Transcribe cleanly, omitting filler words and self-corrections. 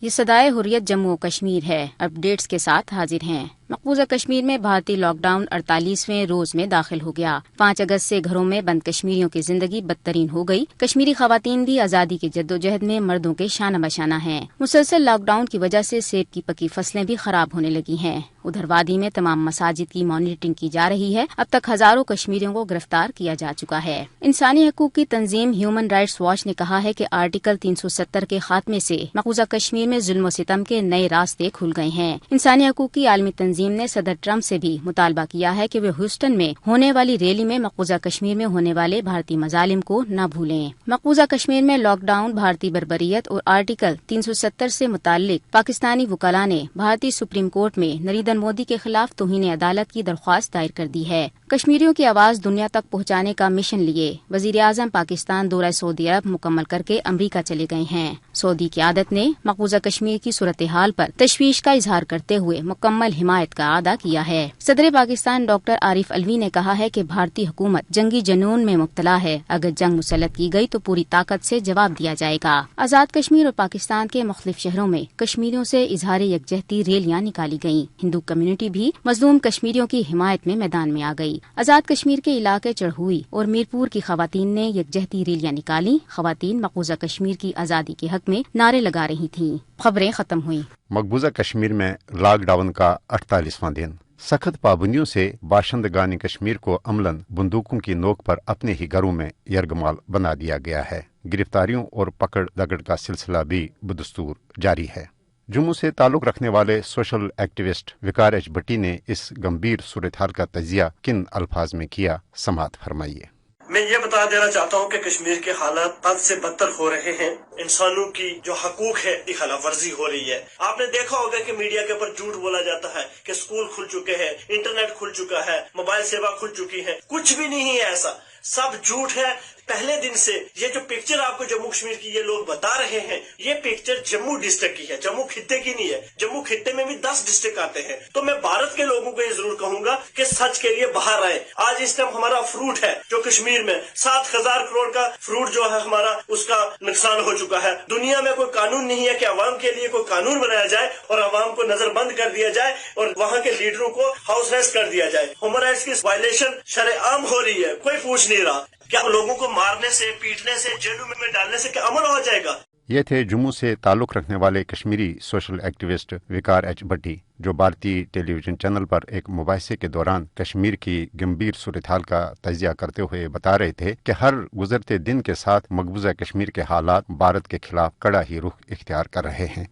یہ صدائے حریت جموں و کشمیر ہے۔ اپڈیٹس کے ساتھ حاضر ہیں۔ مقبوضہ کشمیر میں بھارتی لاک ڈاؤن 48ویں روز میں داخل ہو گیا۔ 5 اگست سے گھروں میں بند کشمیریوں کی زندگی بدترین ہو گئی۔ کشمیری خواتین بھی آزادی کی جدوجہد میں مردوں کے شانہ بشانہ ہیں۔ مسلسل لاک ڈاؤن کی وجہ سے سیب کی پکی فصلیں بھی خراب ہونے لگی ہیں۔ ادھر وادی میں تمام مساجد کی مانیٹرنگ کی جا رہی ہے۔ اب تک ہزاروں کشمیریوں کو گرفتار کیا جا چکا ہے۔ انسانی حقوق کی تنظیم ہیومن رائٹس واچ نے کہا ہے کہ آرٹیکل 370 کے خاتمے سے مقبوضہ کشمیر میں ظلم و ستم کے نئے راستے کھل گئے ہیں۔ انسانی حقوق کی عالمی تنظیم نے صدر ٹرمپ سے بھی مطالبہ کیا ہے کہ وہ ہیوسٹن میں ہونے والی ریلی میں مقبوضہ کشمیر میں ہونے والے بھارتی مظالم کو نہ بھولیں۔ مقبوضہ کشمیر میں لاک ڈاؤن، بھارتی بربریت اور آرٹیکل 370 سے متعلق پاکستانی وکلاء نے بھارتی سپریم کورٹ میں نریندر مودی کے خلاف توہین عدالت کی درخواست دائر کر دی ہے۔ کشمیریوں کی آواز دنیا تک پہنچانے کا مشن لیے وزیر اعظم پاکستان دورہ سعودی عرب مکمل کر کے امریکہ چلے گئے ہیں۔ سعودی قیادت نے مقبوضہ کشمیر کی صورتحال پر تشویش کا اظہار کرتے ہوئے مکمل حمایت کا اعادہ کیا ہے۔ صدر پاکستان ڈاکٹر عارف علوی نے کہا ہے کہ بھارتی حکومت جنگی جنون میں مبتلا ہے۔ اگر جنگ مسلط کی گئی تو پوری طاقت سے جواب دیا جائے گا۔ آزاد کشمیر اور پاکستان کے مختلف شہروں میں کشمیریوں سے اظہار یکجہتی ریلیاں نکالی گئیں۔ ہندو کمیونٹی بھی مظلوم کشمیریوں کی حمایت میں میدان میں آ گئی۔ آزاد کشمیر کے علاقے چڑھوئی اور میرپور کی خواتین نے یکجہتی ریلیاں نکالی۔ خواتین مقبوضہ کشمیر کی آزادی کے حق میں نعرے لگا رہی تھیں۔ خبریں ختم ہوئیں۔ مقبوضہ کشمیر میں لاک ڈاؤن کا 48واں دن۔ سخت پابندیوں سے باشندگان کشمیر کو عملاً بندوقوں کی نوک پر اپنے ہی گھروں میں یرغمال بنا دیا گیا ہے۔ گرفتاریوں اور پکڑ دگڑ کا سلسلہ بھی بدستور جاری ہے۔ جموں سے تعلق رکھنے والے سوشل ایکٹیوسٹ وقار ایچ بھٹی نے اس گمبھیر صورتحال کا تجزیہ کن الفاظ میں کیا، سماعت فرمائیے۔ میں یہ بتا دینا چاہتا ہوں کہ کشمیر کے حالات حد سے بدتر ہو رہے ہیں۔ انسانوں کی جو حقوق ہے کی خلاف ورزی ہو رہی ہے۔ آپ نے دیکھا ہوگا کہ میڈیا کے اوپر جھوٹ بولا جاتا ہے کہ اسکول کھل چکے ہیں، انٹرنیٹ کھل چکا ہے، موبائل سیوا کھل چکی ہے۔ کچھ بھی نہیں ہے ایسا، سب جھوٹ ہے۔ پہلے دن سے یہ جو پکچر آپ کو جموں کشمیر کی یہ لوگ بتا رہے ہیں، یہ پکچر جموں ڈسٹرکٹ کی ہے، جموں خطے کی نہیں ہے۔ جموں خطے میں بھی 10 ڈسٹرکٹ آتے ہیں۔ تو میں بھارت کے لوگوں کو یہ ضرور کہوں گا کہ سچ کے لیے باہر آئے۔ آج اس ٹائم ہمارا فروٹ ہے جو کشمیر میں 7,000 کروڑ کا فروٹ جو ہے ہمارا، اس کا نقصان ہو چکا ہے۔ دنیا میں کوئی قانون نہیں ہے کہ عوام کے لیے کوئی قانون بنایا جائے اور عوام کو نظر بند کر دیا جائے اور وہاں کے لیڈروں کو ہاؤس ریسٹ کر دیا جائے۔ ہیومن رائٹس کی وائلیشن شرع عام ہو رہی ہے، کوئی پوچھ نہیں رہا۔ کیا لوگوں کو مارنے سے، پیٹنے سے، جیلوں میں ڈالنے سے کیا امن ہو جائے گا؟ یہ تھے جموں سے تعلق رکھنے والے کشمیری سوشل ایکٹیوسٹ وقار ایچ بھٹی، جو بھارتی ٹیلی ویژن چینل پر ایک مباحثے کے دوران کشمیر کی گمبھیر صورتحال کا تجزیہ کرتے ہوئے بتا رہے تھے کہ ہر گزرتے دن کے ساتھ مقبوضہ کشمیر کے حالات بھارت کے خلاف کڑا ہی رخ اختیار کر رہے ہیں۔